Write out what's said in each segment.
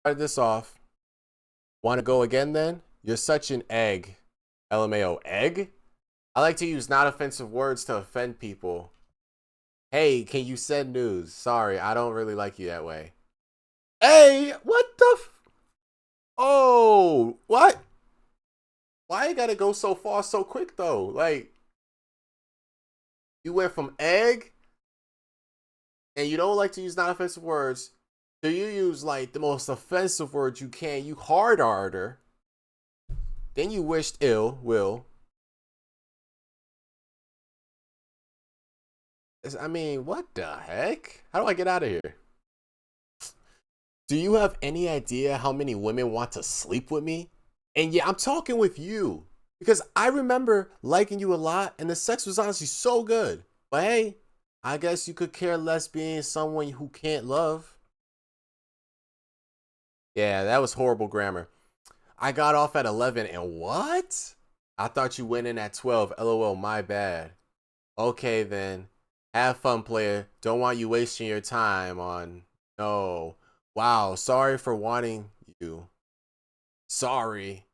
Start this off. Want to go again then? You're such an egg. LMAO. Egg? I like to use not offensive words to offend people. Hey, can you send news? Sorry, I don't really like you that way. Hey, what the Oh, what? Why you gotta go so far so quick though? Like, you went from egg and you don't like to use non offensive words. So you use like the most offensive words you can. You hard arter. Then you wished ill will. I mean, what the heck? How do I get out of here? Do you have any idea how many women want to sleep with me? And yeah, I'm talking with you because I remember liking you a lot and the sex was honestly so good. But hey, I guess you could care less being someone who can't love. Yeah, that was horrible grammar. I got off at 11 and what? I thought you went in at 12. LOL, my bad. Okay then. Have fun, player. Don't want you wasting your time on. No. Wow. Sorry for wanting you. Sorry.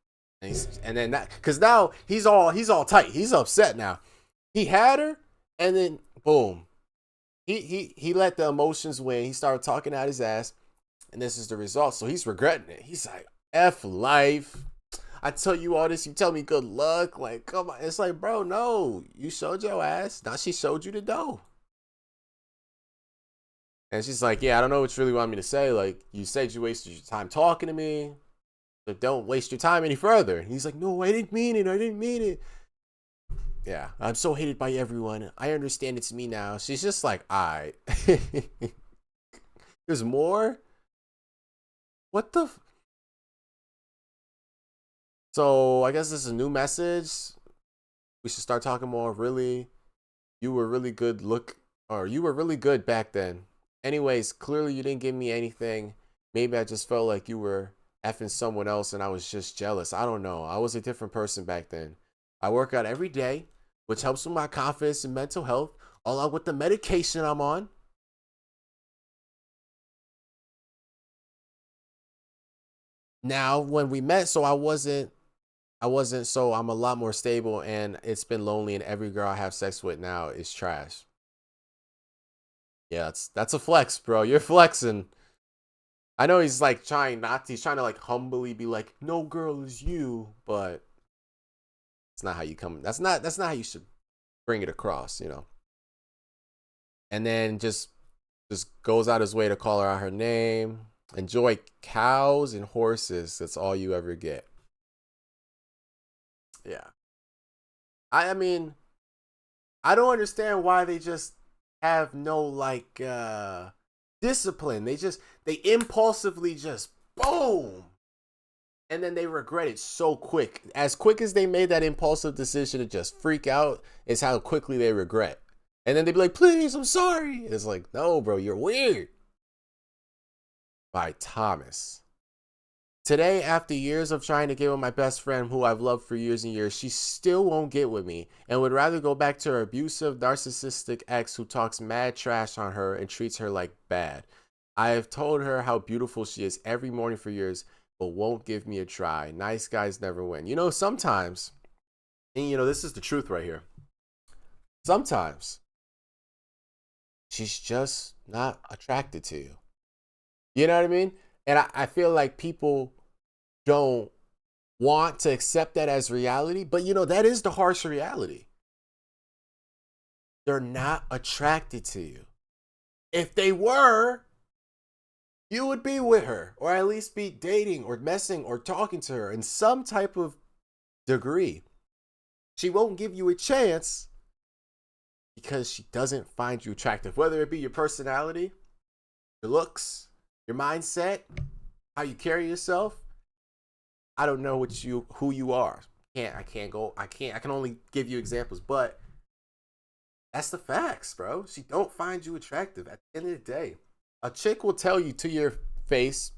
And then that, cause now he's all tight. He's upset now. He had her, and then boom. He let the emotions win. He started talking out his ass, and this is the result. So he's regretting it. He's like, F life. I tell you all this, you tell me good luck. Like, come on. It's like, bro, no. You showed your ass. Now she showed you the dough. And she's like, yeah, I don't know what you really want me to say. Like, you said you wasted your time talking to me. So don't waste your time any further. And he's like, no, I didn't mean it. I didn't mean it. Yeah, I'm so hated by everyone. I understand it's me now. She's just like, all right. There's more? What the? So I guess this is a new message. We should start talking more. Really, you were really good. You were really good back then. Anyways, clearly you didn't give me anything. Maybe I just felt like you were effing someone else and I was just jealous. I don't know. I was a different person back then. I work out every day, which helps with my confidence and mental health, along with the medication I'm on. Now, when we met, so I'm a lot more stable and it's been lonely and every girl I have sex with now is trash. Yeah, that's a flex, bro. You're flexing. I know he's like he's trying to like humbly be like, no girl is you, but it's not how you come. That's not how you should bring it across. And then just goes out his way to call her out her name. Enjoy cows and horses. That's all you ever get. Yeah. I mean, I don't understand why they just have no like discipline. They impulsively just boom, and then they regret it so quick. As quick as they made that impulsive decision to just freak out is how quickly they regret. And then they'd be like, please, I'm sorry. It's like, no, bro, you're weird. By Thomas. Today, after years of trying to get with my best friend who I've loved for years and years, she still won't get with me and would rather go back to her abusive, narcissistic ex who talks mad trash on her and treats her like bad. I have told her how beautiful she is every morning for years, but won't give me a try. Nice guys never win. Sometimes, and this is the truth right here. Sometimes she's just not attracted to you. You know what I mean? And I feel like people don't want to accept that as reality, but that is the harsh reality. They're not attracted to you. If they were, you would be with her, or at least be dating or messing or talking to her in some type of degree. She won't give you a chance because she doesn't find you attractive, whether it be your personality, your looks, your mindset, how you carry yourself. I don't know who you are. I can only give you examples, but that's the facts, bro. She don't find you attractive at the end of the day. A chick will tell you to your face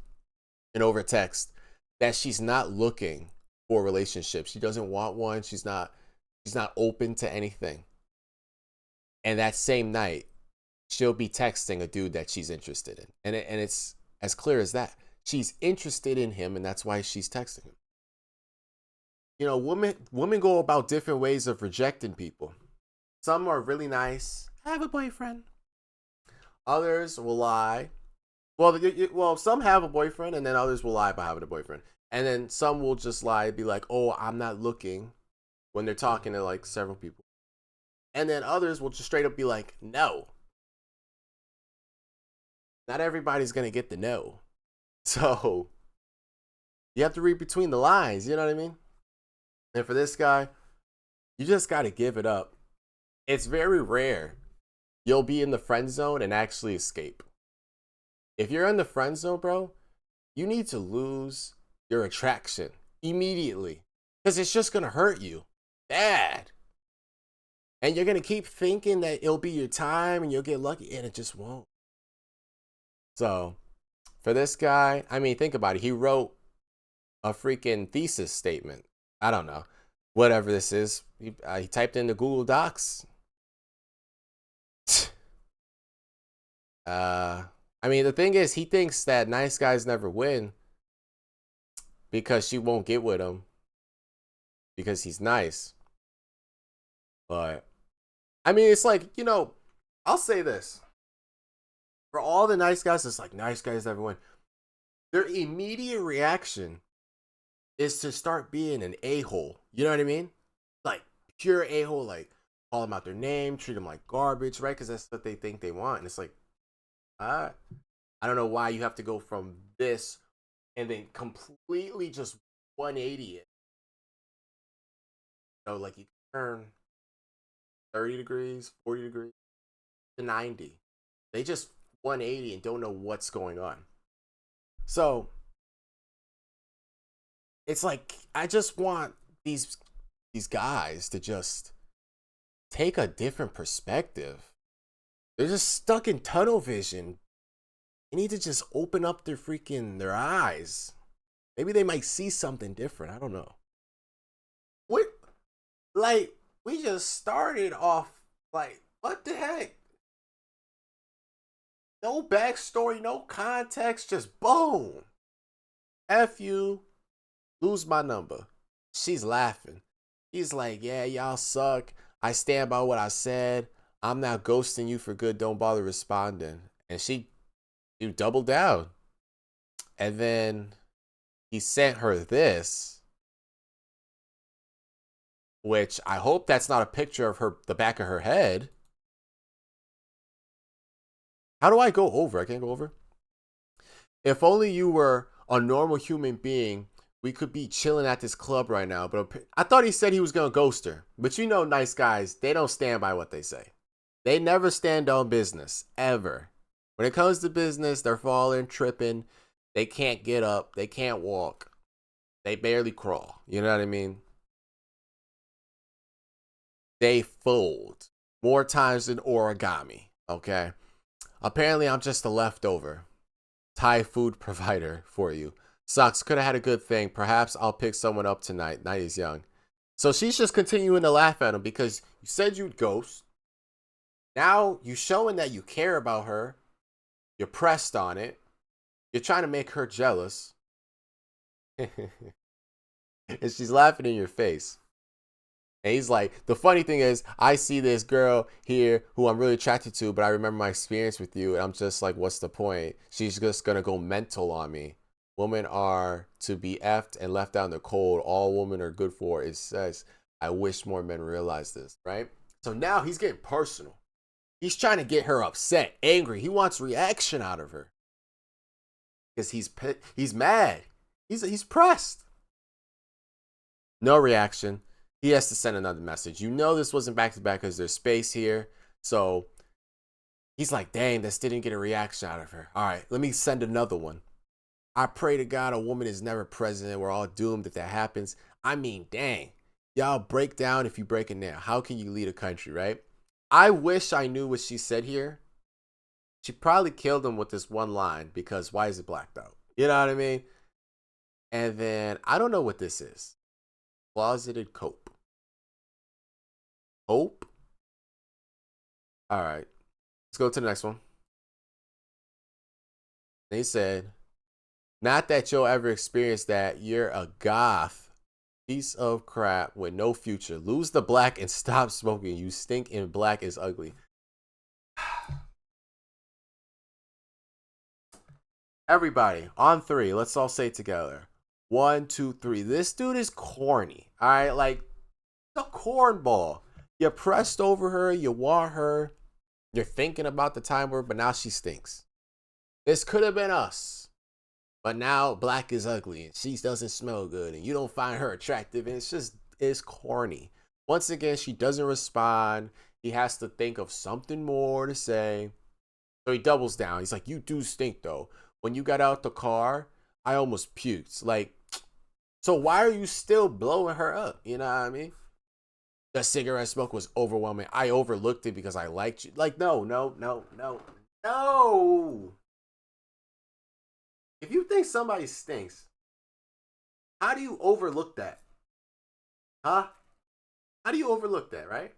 and over text that she's not looking for a relationship. She doesn't want one. She's not open to anything. And that same night, she'll be texting a dude that she's interested in. And it's as clear as that. she's interested in him, and that's why she's texting him. You know, women go about different ways of rejecting people. Some are really nice. I have a boyfriend. Others will lie. Well, some have a boyfriend, and then others will lie about having a boyfriend. And then some will just lie, be like, "Oh, I'm not looking," when they're talking to like several people. And then others will just straight up be like, "No." Not everybody's gonna get the no. So you have to read between the lines. You know what I mean? And for this guy, you just got to give it up. It's very rare you'll be in the friend zone and actually escape. If you're in the friend zone, bro, you need to lose your attraction immediately because it's just going to hurt you bad. And you're going to keep thinking that it'll be your time and you'll get lucky, and it just won't. So, for this guy, I mean, think about it. He wrote a freaking thesis statement. I don't know. Whatever this is. He typed into Google Docs. I mean, the thing is, he thinks that nice guys never win because she won't get with him because he's nice. But, I mean, it's like, you know, I'll say this. For all the nice guys, it's like nice guys never win. Their immediate reaction is to start being an a-hole. You know what I mean? Like, pure a-hole, like, call them out their name, treat them like garbage, right? Because that's what they think they want. And it's like, I don't know why you have to go from this and then completely just 180 it. You know, like you turn 30 degrees, 40 degrees to 90. They just 180 and don't know what's going on. So it's like I just want these guys to just take a different perspective. They're just stuck in tunnel vision. They need to just open up their eyes. Maybe they might see something different. I don't know. What, like, we just started off like, what the heck? No backstory, no context, just boom. F you, lose my number. She's laughing. He's like, yeah, y'all suck. I stand by what I said. I'm not ghosting you for good. Don't bother responding. And you doubled down. And then he sent her this, which I hope that's not a picture of the back of her head. How do I go over? I can't go over. If only you were a normal human being, we could be chilling at this club right now. But I thought he said he was going to ghost her. But you know, nice guys, they don't stand by what they say. They never stand on business, ever. When it comes to business, they're falling, tripping. They can't get up. They can't walk. They barely crawl. You know what I mean? They fold more times than origami. Okay? Apparently, I'm just a leftover Thai food provider for you. Sucks. Could have had a good thing. Perhaps I'll pick someone up tonight. Night is young. So she's just continuing to laugh at him because you said you'd ghost. Now you're showing that you care about her. You're pressed on it. You're trying to make her jealous. And she's laughing in your face. And he's like, the funny thing is, I see this girl here who I'm really attracted to, but I remember my experience with you, and I'm just like, what's the point? She's just gonna go mental on me. Women are to be effed and left out in the cold. All women are good for is sex. I wish more men realize this, right? So now he's getting personal. He's trying to get her upset, angry. He wants reaction out of her because he's mad. He's pressed. No reaction. He has to send another message. You know this wasn't back to back because there's space here. So he's like, dang, this didn't get a reaction out of her. All right, let me send another one. I pray to God a woman is never president. We're all doomed if that happens. I mean, dang. Y'all break down if you break it now. How can you lead a country, right? I wish I knew what she said here. She probably killed him with this one line because why is it blacked out? You know what I mean? And then I don't know what this is. Closeted cope. Hope? All right. Let's go to the next one. They said, Not that you'll ever experience that. You're a goth piece of crap with no future. Lose the black and stop smoking. You stink and black is ugly. Everybody, on three, let's all say it together. One, two, three. This dude is corny. All right, like a cornball. You pressed over her, you want her, you're thinking about the time where, but now she stinks. This could have been us. But now black is ugly and she doesn't smell good and you don't find her attractive and it's corny. Once again, she doesn't respond. He has to think of something more to say. So he doubles down. He's like, "You do stink though. When you got out the car, I almost puked." Like, so why are you still blowing her up? You know what I mean? The cigarette smoke was overwhelming. I overlooked it because I liked you. Like, no, no, no, no, no. If you think somebody stinks, how do you overlook that? Huh? How do you overlook that, right?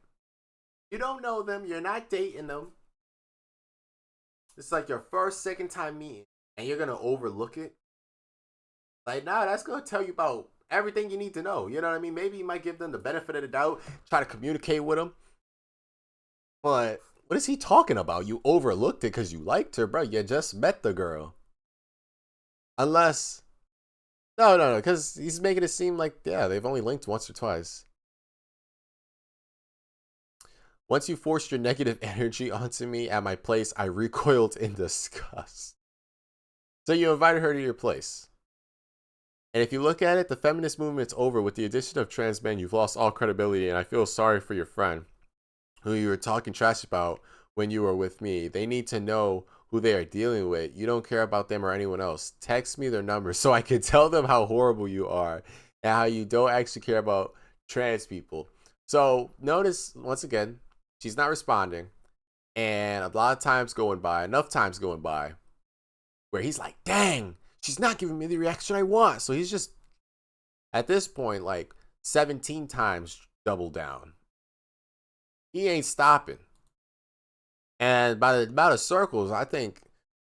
You don't know them, you're not dating them. It's like your first, second time meeting, and you're gonna overlook it. Like, nah, that's gonna tell you about everything you need to know. You know what I mean? Maybe you might give them the benefit of the doubt, try to communicate with them. But what is he talking about? You overlooked it because you liked her, bro. You just met the girl. Unless, no, no, no, because he's making it seem like, yeah, they've only linked once or twice. Once you forced your negative energy onto me at my place, I recoiled in disgust. So you invited her to your place. And if you look at it, the feminist movement's over. With the addition of trans men, you've lost all credibility, and I feel sorry for your friend who you were talking trash about when you were with me. They need to know who they are dealing with. You don't care about them or anyone else. Text me their numbers so I can tell them how horrible you are and how you don't actually care about trans people. So notice, once again, she's not responding. And a lot of times going by, enough times going by, where he's like, dang, she's not giving me the reaction I want. So he's just, at this point, like 17 times double down. He ain't stopping. And by the amount of circles, I think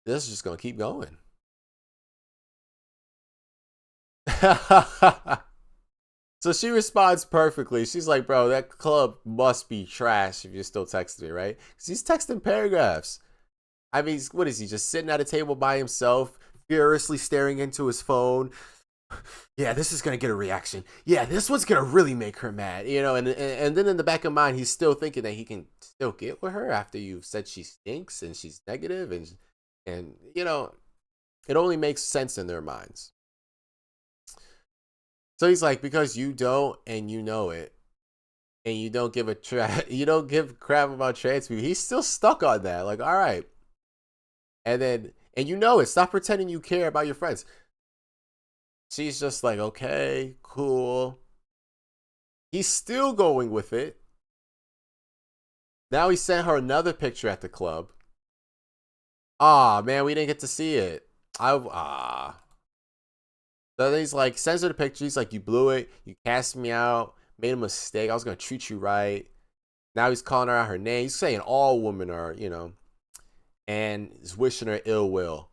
this is just going to keep going. So she responds perfectly. She's like, bro, that club must be trash if you're still texting me, right? Because he's texting paragraphs. I mean, what is he, just sitting at a table by himself, furiously staring into his phone? Yeah, this is gonna get a reaction. Yeah, this one's gonna really make her mad, you know. And then in the back of mind, he's still thinking that he can still get with her after you've said she stinks and she's negative, and you know, it only makes sense in their minds. So he's like, because you don't and you know it, and you don't give you don't give crap about trans people. He's still stuck on that. Like, all right, and you know it. Stop pretending you care about your friends. She's just like, okay, cool. He's still going with it. Now he sent her another picture at the club. Ah, man, we didn't get to see it. So then he's like, sends her the picture. He's like, you blew it. You cast me out. Made a mistake. I was gonna treat you right. Now he's calling her out her name. He's saying all women are, you know, and is wishing her ill will.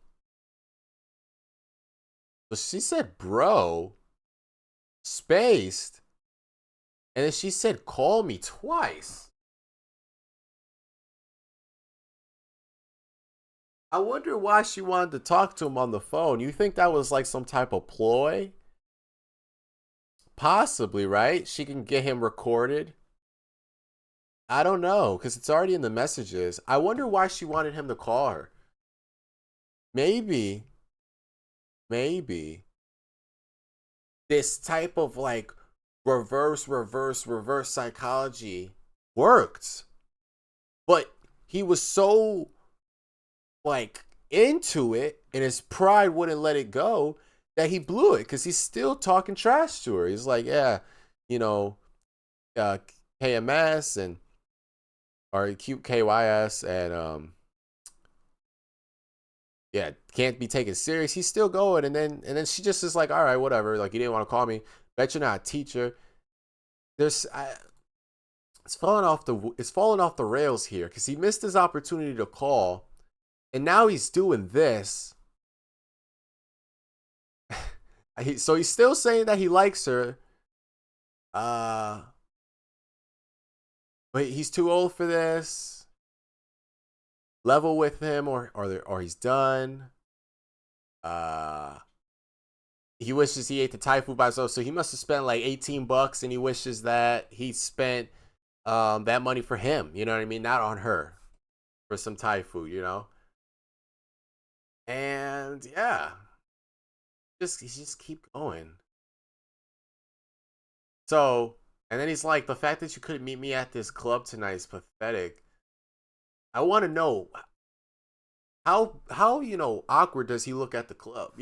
So she said, bro, spaced. And then she said, call me twice. I wonder why she wanted to talk to him on the phone. You think that was like some type of ploy? Possibly, right? She can get him recorded. I don't know, because it's already in the messages. I wonder why she wanted him to call her. Maybe, maybe this type of like reverse psychology worked. But he was so like into it and his pride wouldn't let it go that he blew it because he's still talking trash to her. He's like, yeah, you know, uh, KMS and or cute KYS and yeah, can't be taken serious. He's still going, and then she just is like, all right, whatever. Like, you didn't want to call me. Bet you're not a teacher. It's falling off the rails here because he missed his opportunity to call, and now he's doing this. So he's still saying that he likes her. Uh, but he's too old for this. Level with him, or he's done. Uh, he wishes he ate the Thai food by himself. So he must have spent like $18, and he wishes that he spent that money for him. You know what I mean? Not on her for some Thai food. You know. And yeah, just keep going. So, and then he's like, the fact that you couldn't meet me at this club tonight is pathetic. I want to know how awkward does he look at the club?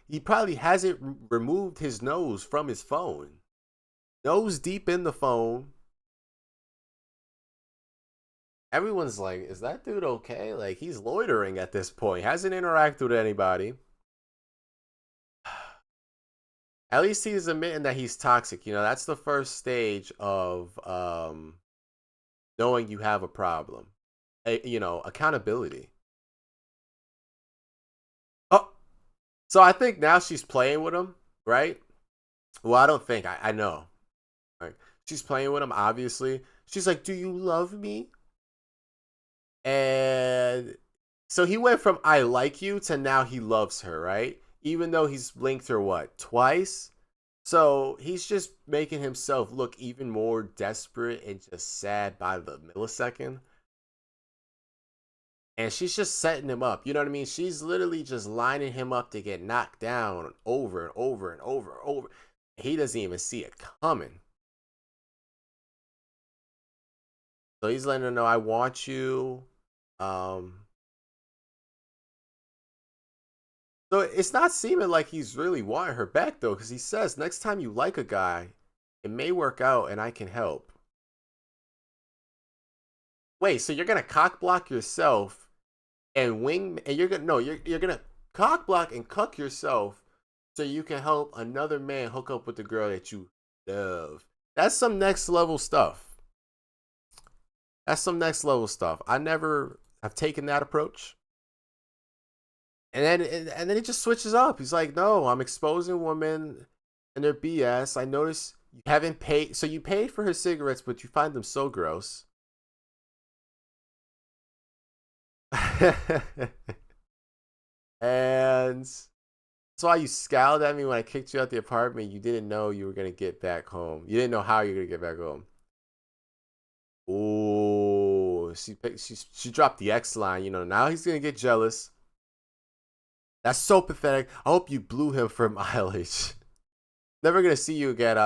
He probably hasn't removed his nose from his phone, nose deep in the phone. Everyone's like, is that dude okay? Like, he's loitering at this point, hasn't interacted with anybody. At least he's admitting that he's toxic. That's the first stage of knowing you have a problem. Accountability. Oh, so I think now she's playing with him, right? Well, I don't think. I know. Right? She's playing with him, obviously. She's like, "Do you love me?" And so he went from "I like you" to now he loves her, right? Even though he's blinked her what, twice? So he's just making himself look even more desperate and just sad by the millisecond. And she's just setting him up. You know what I mean? She's literally just lining him up to get knocked down over and over and over and over. He doesn't even see it coming. So he's letting her know, I want you. Um, so it's not seeming like he's really wanting her back though, because he says next time you like a guy, it may work out and I can help. Wait, so you're gonna cock block yourself and wing, and you're gonna no, you're gonna cock block and cuck yourself so you can help another man hook up with the girl that you love. That's some next level stuff. That's some next level stuff. I never have taken that approach. And then it just switches up. He's like, "No, I'm exposing women and their BS. I notice you haven't paid. So you paid for her cigarettes, but you find them so gross." And that's why you scowled at me when I kicked you out the apartment. You didn't know you were gonna get back home. You didn't know how you were gonna get back home. Oh, she dropped the X line. Now he's gonna get jealous. That's so pathetic. I hope you blew him for mileage. Never gonna see you again.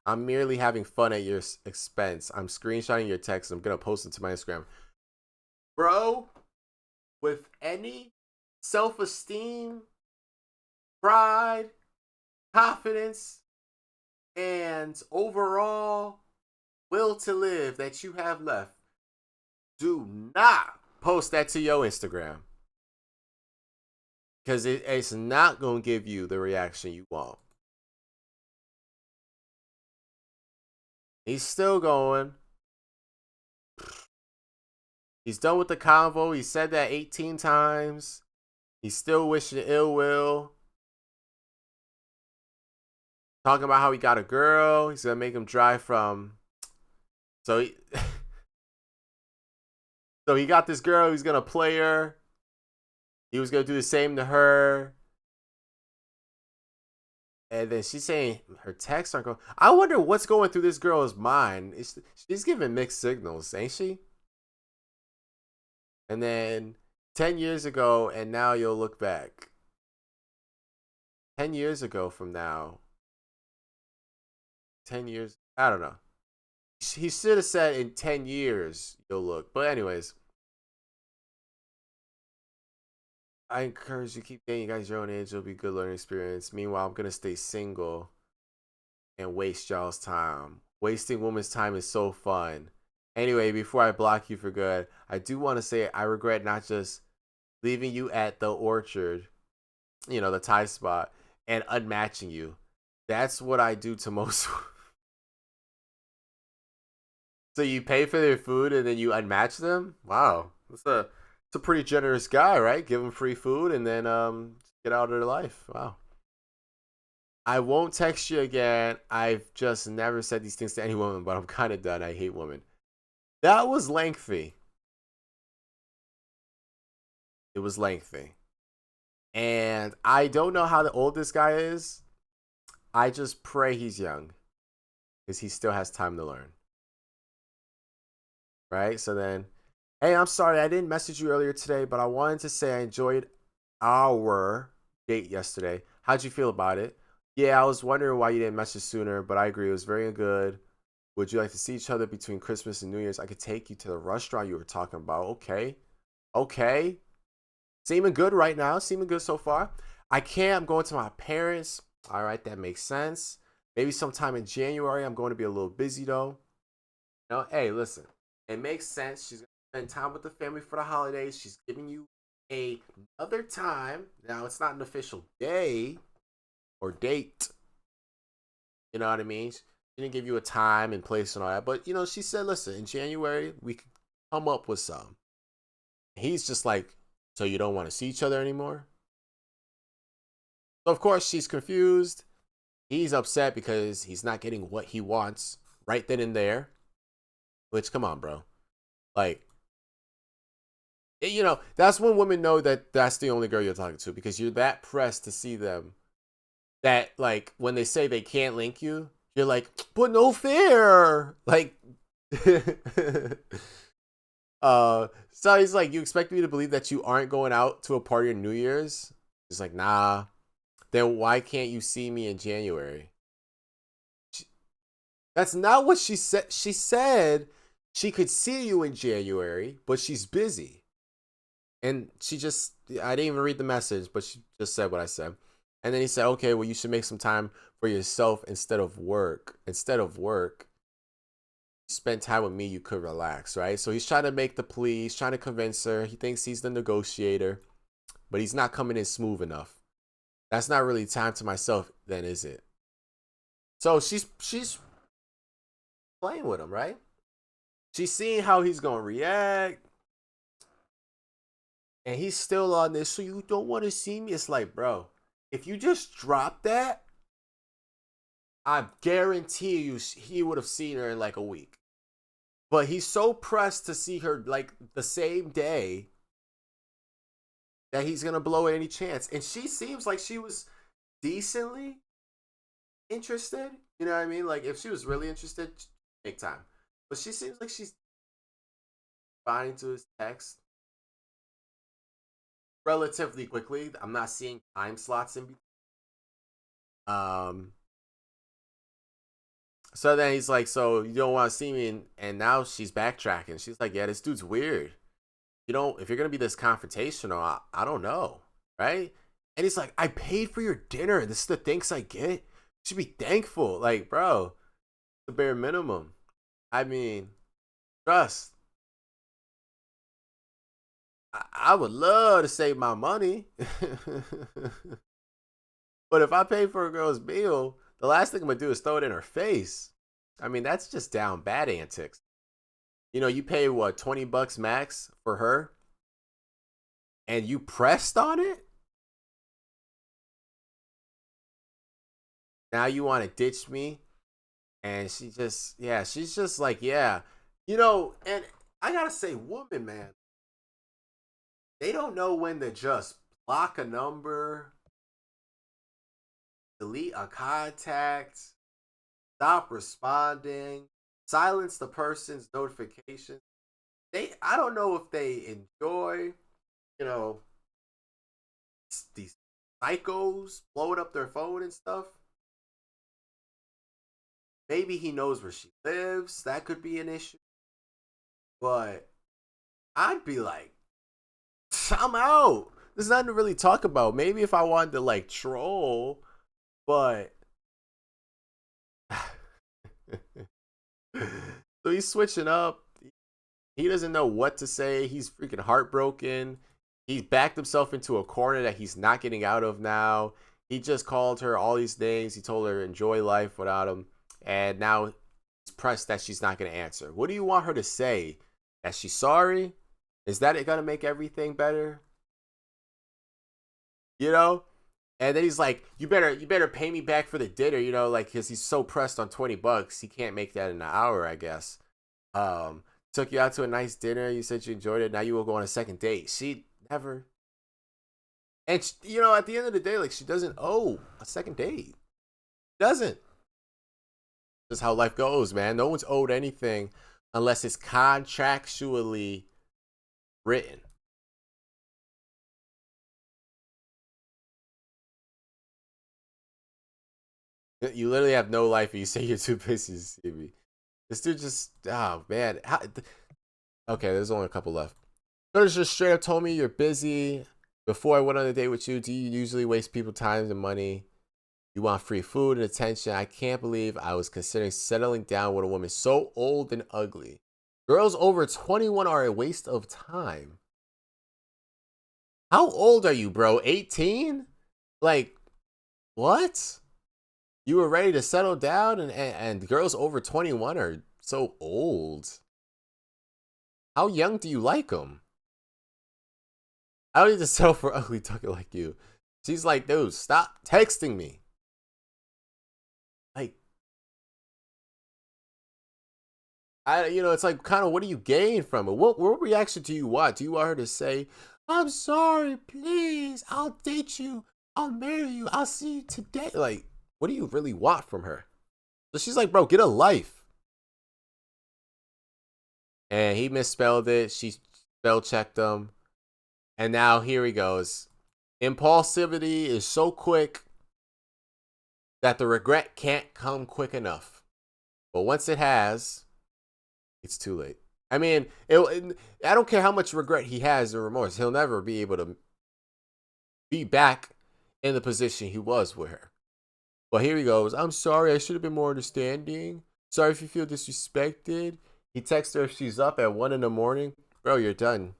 I'm merely having fun at your expense. I'm screenshotting your text. I'm gonna post it to my Instagram, bro. With any self-esteem, pride, confidence, and overall will to live that you have left, do not post that to your Instagram, because it's not going to give you the reaction you want. He's still going. He's done with the convo. He said that 18 times. He's still wishing ill will. Talking about how he got a girl. He's going to make him drive from. So he, so he got this girl. He's going to play her. He was going to do the same to her. And then she's saying her texts aren't going. I wonder what's going through this girl's mind. She's giving mixed signals, ain't she? And then 10 years ago, and now you'll look back. 10 years ago from now. 10 years. I don't know. He should have said in 10 years you'll look. But, anyways. I encourage you to keep dating you guys your own age. It'll be a good learning experience. Meanwhile, I'm going to stay single and waste y'all's time. Wasting women's time is so fun. Anyway, before I block you for good, I do want to say I regret not just leaving you at the orchard, the Thai spot, and unmatching you. That's what I do to most. So you pay for their food and then you unmatch them? Wow. That's a pretty generous guy, right? Give them free food and then get out of their life. Wow. I won't text you again. I've just never said these things to any woman, but I'm kind of done. I hate women. That was lengthy. It was lengthy. And I don't know how old this guy is. I just pray he's young because he still has time to learn. Right? So then, hey, I'm sorry I didn't message you earlier today, but I wanted to say I enjoyed our date yesterday. How'd you feel about it? Yeah, I was wondering why you didn't message sooner, but I agree. It was very good. Would you like to see each other between Christmas and New Year's? I could take you to the restaurant you were talking about. Okay. Okay. Seeming good right now. Seeming good so far. I can't. I'm going to my parents. All right, that makes sense. Maybe sometime in January. I'm going to be a little busy though. No, hey, listen. It makes sense. She's gonna spend time with the family for the holidays. She's giving you another time. Now it's not an official day or date. You know what I mean? She didn't give you a time and place and all that. But she said, listen, in January we could come up with some. He's just like, so you don't want to see each other anymore? So of course she's confused. He's upset because he's not getting what he wants right then and there. Which, come on, bro. Like, that's when women know that that's the only girl you're talking to, because you're that pressed to see them that, like, when they say they can't link you, you're like, but no fair. Like, so he's like, you expect me to believe that you aren't going out to a party on New Year's? He's like, nah. Then why can't you see me in January? That's not what she said. She said she could see you in January, but she's busy. And I didn't even read the message, but she just said what I said. And then he said, okay, well, you should make some time for yourself instead of work. Instead of work, spend time with me, you could relax, right? So he's trying to make the plea. He's trying to convince her. He thinks he's the negotiator, but he's not coming in smooth enough. That's not really time to myself, then, is it? So she's playing with him, right? She's seeing how he's going to react. And he's still on this. So you don't want to see me? It's like, bro, if you just drop that, I guarantee you he would have seen her in like a week. But he's so pressed to see her like the same day that he's going to blow at any chance. And she seems like she was decently interested. You know what I mean? Like, if she was really interested, take time. But she seems like she's responding to his text relatively quickly. I'm not seeing time slots in between. Um, so then he's like, so you don't want to see me, and now she's backtracking. She's like, yeah, this dude's weird. If you're gonna be this confrontational, I don't know, right? And he's like, I paid for your dinner. This is the thanks I get. You should be thankful. Like, bro, the bare minimum. I mean, trust. I would love to save my money. But if I pay for a girl's meal, the last thing I'm gonna do is throw it in her face. I mean, that's just down bad antics. You pay what, $20 max for her, and you pressed on it. Now you want to ditch me, and she's just like, yeah, and I gotta say, woman, man, they don't know when to just block a number, delete a contact, stop responding, silence the person's notification. I don't know if they enjoy, you know, these psychos blowing up their phone and stuff. Maybe he knows where she lives. That could be an issue. But I'd be like, I'm out. There's nothing to really talk about. Maybe if I wanted to like troll, but so he's switching up. He doesn't know what to say. He's freaking heartbroken. He's backed himself into a corner that he's not getting out of now. He just called her all these names. He told her enjoy life without him. And now he's pressed that she's not going to answer. What do you want her to say? That she's sorry? Is that going to make everything better? You know? And then he's like, you better pay me back for the dinner, you know, like, because he's so pressed on $20, he can't make that in an hour, I guess. Took you out to a nice dinner. You said you enjoyed it. Now you will go on a second date. She never, and you know, at the end of the day, like, she doesn't owe a second date. Doesn't. That's how life goes, man. No one's owed anything unless it's contractually written. You literally have no life and you say you're too busy to see me. This dude just, oh man. Okay, there's only a couple left. Curtis just straight up told me you're busy. Before I went on a date with you, do you usually waste people's time and money? You want free food and attention. I can't believe I was considering settling down with a woman so old and ugly. Girls over 21 are a waste of time. How old are you, bro? 18? Like, what? You were ready to settle down and girls over 21 are so old. How young do you like them? I don't need to settle for ugly duckling like you. She's like, dude, stop texting me. Like, it's like, kind of, what do you gain from it? What reaction do you want? Do you want her to say, I'm sorry, please, I'll date you, I'll marry you, I'll see you today? Like, what do you really want from her? So she's like, bro, get a life. And he misspelled it. She spell checked him. And now here he goes. Impulsivity is so quick that the regret can't come quick enough. But once it has, it's too late. I mean, I don't care how much regret he has or remorse. He'll never be able to be back in the position he was with her. But here he goes. I'm sorry. I should have been more understanding. Sorry if you feel disrespected. He texts her if she's up at 1 in the morning. Bro, you're done.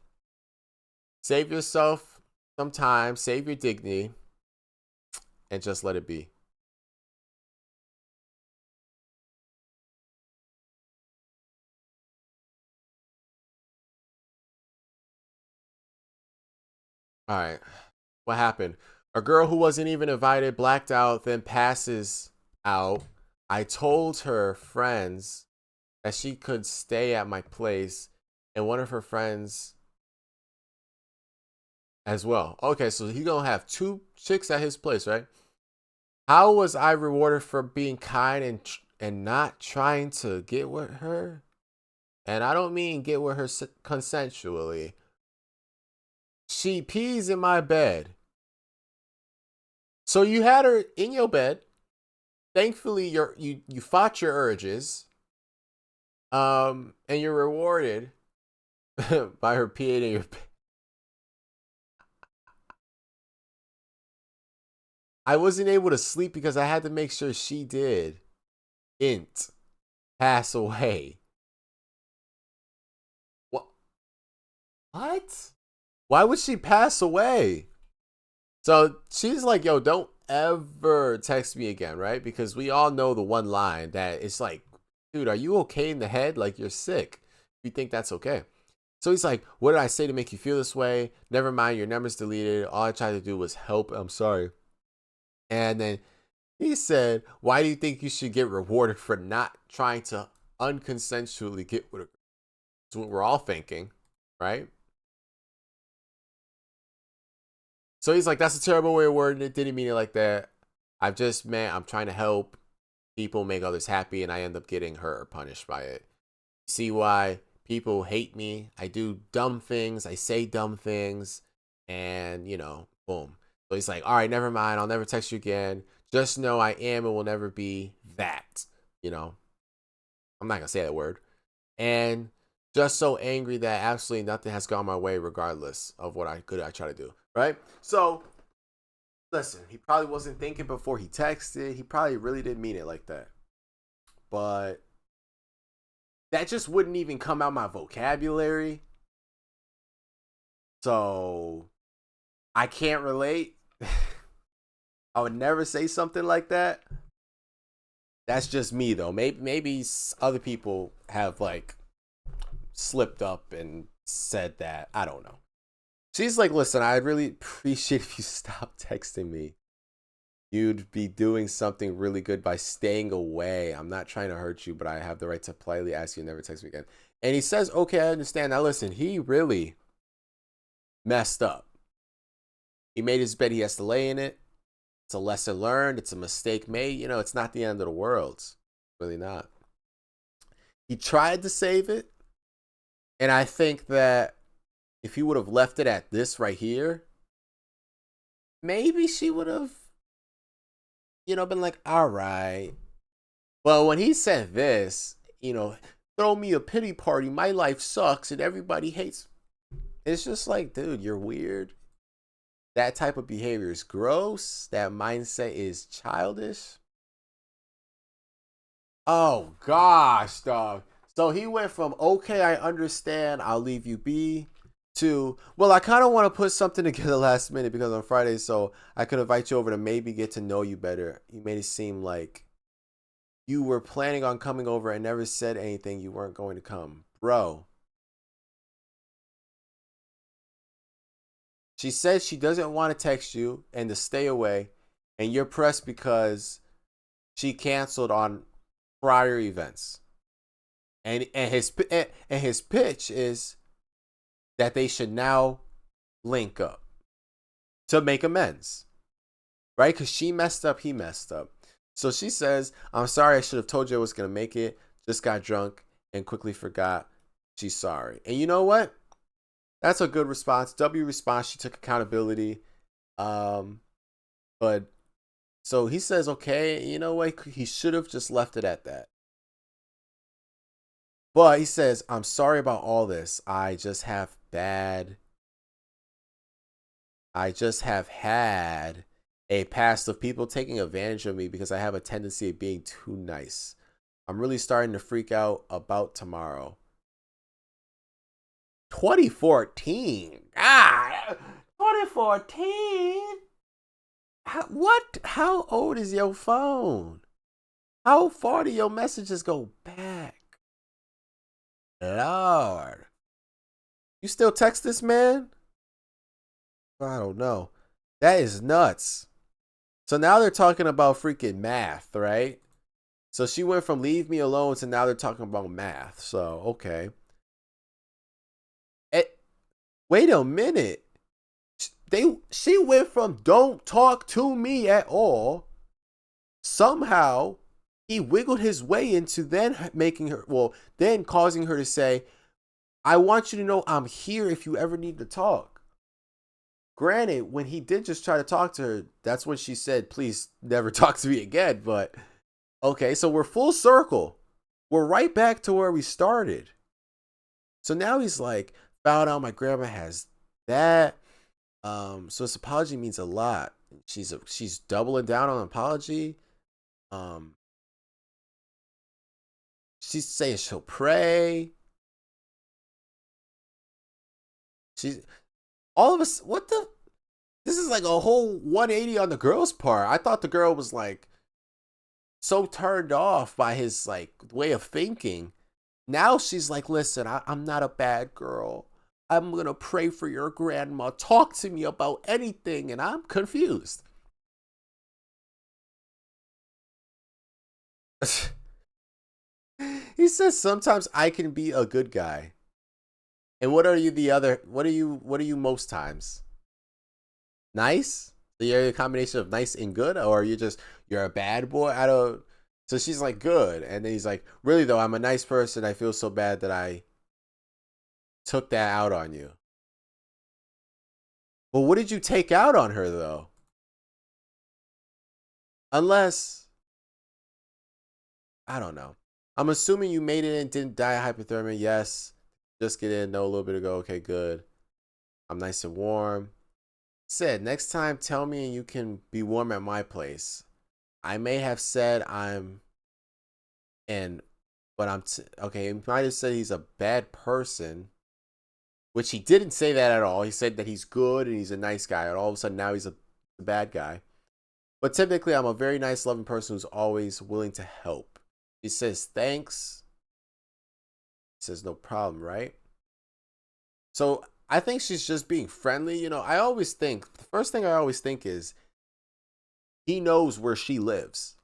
Save yourself some time. Save your dignity. And just let it be. All right. What happened? A girl who wasn't even invited blacked out, then passes out. I told her friends that she could stay at my place, and one of her friends as well. Okay, so he gonna have two chicks at his place, right? How was I rewarded for being kind and not trying to get with her? And I don't mean get with her consensually. She pees in my bed. So you had her in your bed. Thankfully, you fought your urges. And you're rewarded by her peeing in your bed. I wasn't able to sleep because I had to make sure she didn't pass away. What? What? Why would she pass away? So she's like, yo, don't ever text me again, right? Because we all know the one line that it's like, dude, are you okay in the head? Like, you're sick. You think that's okay. So he's like, what did I say to make you feel this way? Never mind, your number's deleted. All I tried to do was help. I'm sorry. And then he said, why do you think you should get rewarded for not trying to unconsensually get with a girl? That's what we're all thinking, right? So he's like, that's a terrible way of wording it. Didn't mean it like that. I'm trying to help people make others happy, and I end up getting hurt or punished by it. See why people hate me? I do dumb things. I say dumb things. And, boom. So he's like, all right, never mind. I'll never text you again. Just know I am and will never be that. I'm not going to say that word. And just so angry that absolutely nothing has gone my way regardless of what I try to do. Right? So, listen, he probably wasn't thinking before he texted. He probably really didn't mean it like that. But that just wouldn't even come out my vocabulary. So, I can't relate. I would never say something like that. That's just me, though. Maybe other people have, like, slipped up and said that. I don't know. She's like, listen, I'd really appreciate if you stop texting me. you'd be doing something really good by staying away. I'm not trying to hurt you, but I have the right to politely ask you to never text me again. And he says, okay, I understand. Now listen, he really messed up. He made his bed, he has to lay in it. It's a lesson learned. It's a mistake made. You know, it's not the end of the world. It's really not. He tried to save it. And I think that if he would have left it at this right here, maybe she would have, been like, all right. Well, when he said this, throw me a pity party. My life sucks and everybody hates. It's just like, dude, you're weird. That type of behavior is gross. That mindset is childish. Oh gosh, dog. So he went from okay, I understand, I'll leave you be, to well, I kind of want to put something together last minute because on Friday, so I could invite you over to maybe get to know you better. You made it seem like you were planning on coming over and never said anything you weren't going to come, bro. She said she doesn't want to text you and to stay away, and you're pressed because she canceled on prior events. And his pitch is that they should now link up to make amends, right? Because she messed up, he messed up. So she says, "I'm sorry. I should have told you I was gonna make it. Just got drunk and quickly forgot. She's sorry." And you know what? That's a good response. W response. She took accountability. Um, but so he says, okay, you know what? He should have just left it at that. But he says, I'm sorry about all this. I just have had a past of people taking advantage of me because I have a tendency of being too nice. I'm really starting to freak out about tomorrow. 2014. God, 2014. What? How old is your phone? How far do your messages go back? Lord. You still text this man? I don't know. That is nuts. So now they're talking about freaking math, right? So she went from leave me alone to now they're talking about math. So, okay. Wait a minute. She went from don't talk to me at all. Somehow he wiggled his way into then then causing her to say, I want you to know I'm here if you ever need to talk. Granted, when he did just try to talk to her, that's when she said, please never talk to me again. But okay, so we're full circle. We're right back to where we started. So now he's like, found out my grandma has that. So this apology means a lot. She's doubling down on apology. Um, she's saying she'll pray. She's all of us. What the? This is like a whole 180 on the girl's part. I thought the girl was like so turned off by his like way of thinking. Now she's like, listen, I'm not a bad girl. I'm gonna pray for your grandma. Talk to me about anything, and I'm confused. He says sometimes I can be a good guy. And what are you most times? Nice? So you're a combination of nice and good, or you're a bad boy? I don't. So she's like good, and then he's like, really though, I'm a nice person. I feel so bad that I took that out on you. Well, what did you take out on her though? Unless I don't know. I'm assuming you made it and didn't die of hypothermia. Yes. Just get in, know a little bit ago. Okay, good. I'm nice and warm. Said next time, tell me and you can be warm at my place. I may have said I'm and but okay. He might have said he's a bad person, which he didn't say that at all. He said that he's good and he's a nice guy, and all of a sudden now he's a bad guy. But typically, I'm a very nice, loving person who's always willing to help. He says thanks. He says no problem, right? So I think she's just being friendly. I always think the first thing I always think is he knows where she lives.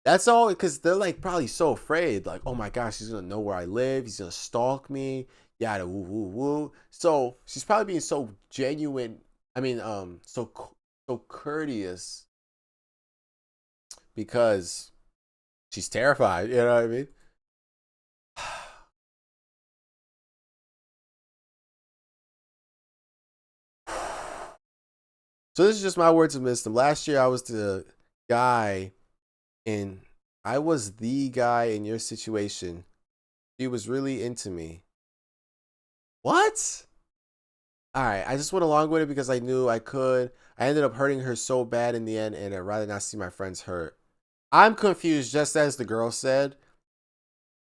That's all, because they're like probably so afraid, like, oh my gosh, he's gonna know where I live, he's gonna stalk me, yada woo woo woo. So she's probably being so genuine. I mean, so courteous because she's terrified. You know what I mean? So this is just my words of wisdom. Last year I was the guy in I was the guy in your situation. She was really into me. What? All right, I just went along with it because I knew I could. I ended up hurting her so bad in the end, and I'd rather not see my friends hurt. I'm confused, just as the girl said.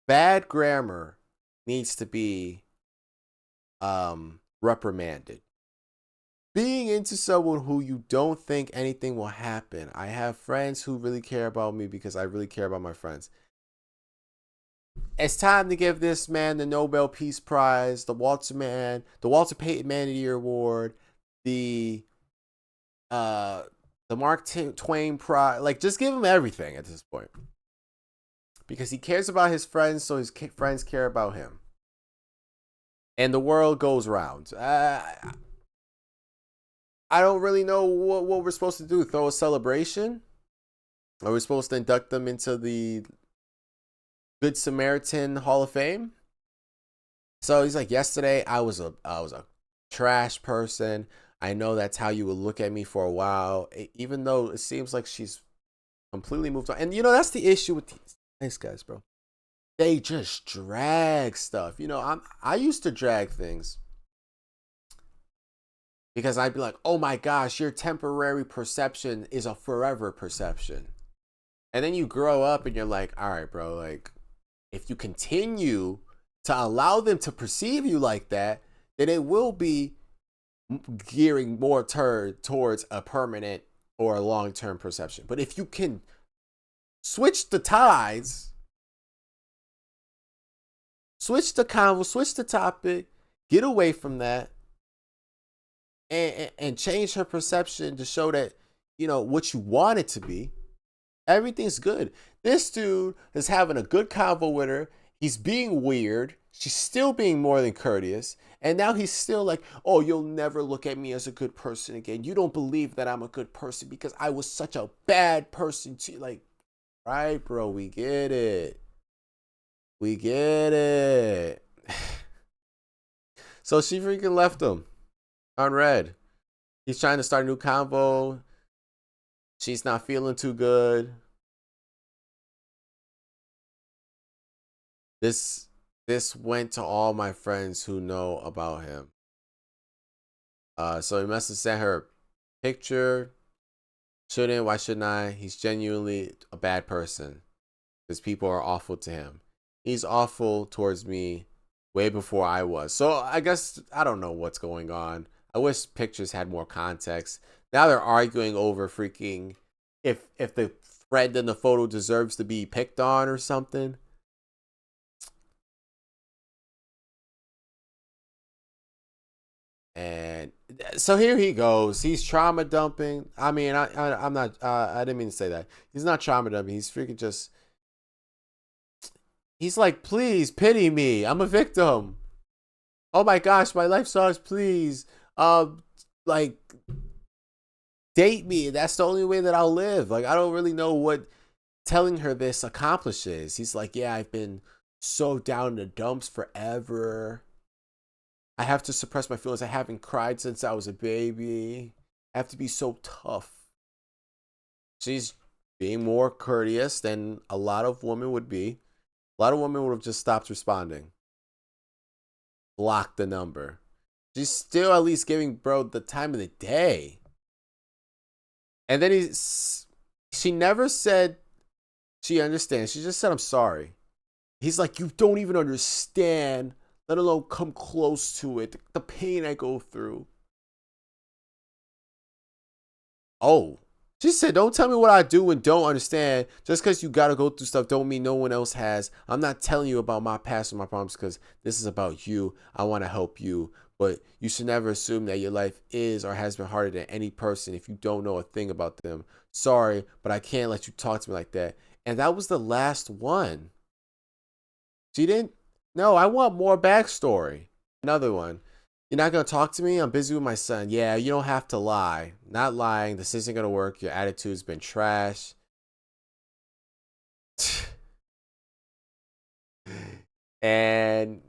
Bad grammar needs to be reprimanded. Being into someone who you don't think anything will happen. I have friends who really care about me because I really care about my friends. It's time to give this man the Nobel Peace Prize, the Walter Payton Man of the Year Award, the Mark Twain Prize. Like, just give him everything at this point, because he cares about his friends, so his friends care about him, and the world goes round. I don't really know what we're supposed to do. Throw a celebration? Are we supposed to induct them into the Good Samaritan Hall of Fame? So he's like, yesterday I was a trash person. I know that's how you would look at me for a while, even though it seems like she's completely moved on. And you know, that's the issue with these nice guys, bro. They just drag stuff. You know, I used to drag things because I'd be like, oh my gosh, your temporary perception is a forever perception. And then you grow up and you're like, all right, bro, like, if you continue to allow them to perceive you like that, then it will be gearing more towards a permanent or a long-term perception. But if you can switch the tides, switch the convo, switch the topic, get away from that, and change her perception to show that, you know, what you want it to be, everything's good. This dude is having a good convo with her. He's being weird. She's still being more than courteous. And now he's still like, oh, you'll never look at me as a good person again. You don't believe that I'm a good person because I was such a bad person to you. Like, right, bro, we get it. We get it. So she freaking left him on red. He's trying to start a new convo. She's not feeling too good. This went to all my friends who know about him. So he must have sent her a picture. Shouldn't, why shouldn't I? He's genuinely a bad person because people are awful to him. He's awful towards me way before I was. So I guess I don't know what's going on. I wish pictures had more context. Now they're arguing over freaking if the friend in the photo deserves to be picked on or something. And so here he goes. He's trauma dumping. I mean, I'm not. I didn't mean to say that. He's not trauma dumping. He's freaking just. He's like, please pity me. I'm a victim. Oh my gosh, my life sucks. Please, like, date me. That's the only way that I'll live. Like, I don't really know what telling her this accomplishes. He's like, yeah, I've been so down in the dumps forever. I have to suppress my feelings. I haven't cried since I was a baby. I have to be so tough. She's being more courteous than a lot of women would be. A lot of women would have just stopped responding. Blocked the number. She's still at least giving bro the time of the day. And then she never said she understands. She just said, I'm sorry. He's like, you don't even understand, let alone come close to it. The pain I go through. Oh, she said, don't tell me what I do and don't understand. Just because you got to go through stuff don't mean no one else has. I'm not telling you about my past or my problems because this is about you. I want to help you. but you should never assume that your life is or has been harder than any person if you don't know a thing about them. Sorry, but I can't let you talk to me like that. And that was the last one. She didn't. No, I want more backstory. Another one. You're not gonna talk to me? I'm busy with my son. Yeah, you don't have to lie. Not lying. This isn't gonna work. Your attitude's been trash. And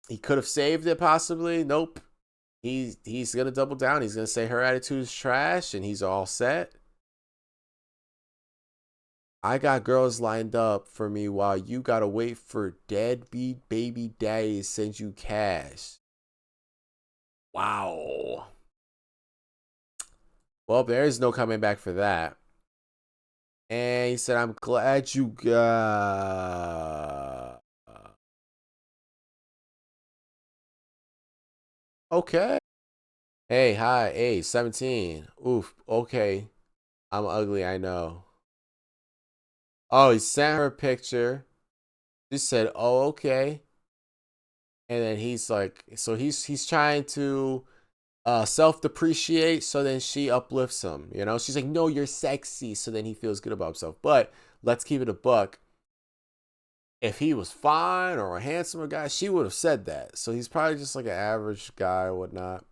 he could have saved it possibly. Nope. He's gonna double down. He's gonna say her attitude is trash and he's all set. I got girls lined up for me while you gotta wait for deadbeat baby daddy to send you cash. Wow. Well, there is no coming back for that. And he said, I'm glad you got. Okay. Hey, hi, hey, 17. Oof, okay. I'm ugly, I know. Oh, he sent her a picture. She said, oh, okay. And then he's like, so he's trying to self-depreciate, so then she uplifts him. You know, she's like, no, you're sexy. So then he feels good about himself. But let's keep it a buck. If he was fine or a handsomer guy, she would have said that. So he's probably just like an average guy or whatnot.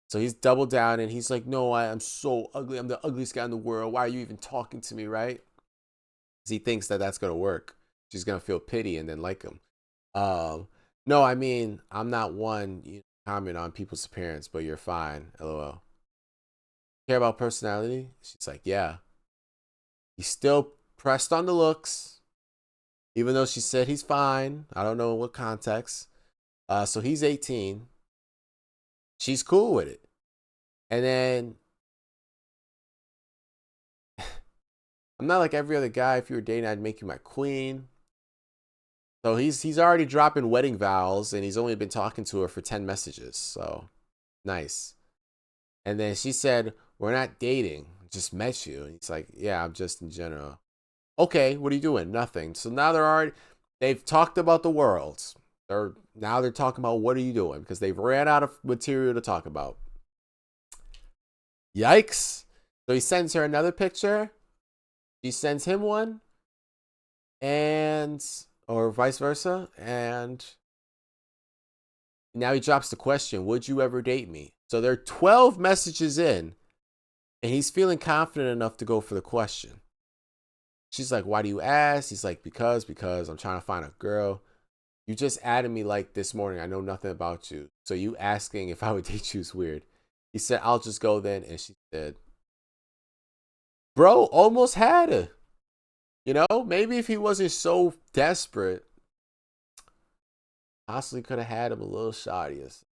So he's double down and he's like, no, I'm so ugly. I'm the ugliest guy in the world. Why are you even talking to me, right? Because he thinks that that's going to work. She's going to feel pity and then like him. No, I mean, I'm not one comment on people's appearance, but you're fine. LOL. Care about personality? She's like, yeah. He's still pressed on the looks, even though she said he's fine. I don't know in what context. So he's 18. She's cool with it. And then I'm not like every other guy. If you were dating, I'd make you my queen. So he's already dropping wedding vows and he's only been talking to her for 10 messages. So nice. And then she said, we're not dating. Just met you. And he's like, yeah, I'm just in general. Okay, what are you doing? Nothing. So now they've talked about the world. Now they're talking about what are you doing? Because they've ran out of material to talk about. Yikes. So he sends her another picture. She sends him one. And or vice versa. And now he drops the question, would you ever date me? So there are 12 messages in, and he's feeling confident enough to go for the question. She's like, why do you ask? He's like, because I'm trying to find a girl. You just added me like this morning. I know nothing about you. So you asking if I would date you is weird. He said, I'll just go then. And she said, bro, almost had her. You know, maybe if he wasn't so desperate, possibly could have had him a little shoddy or something.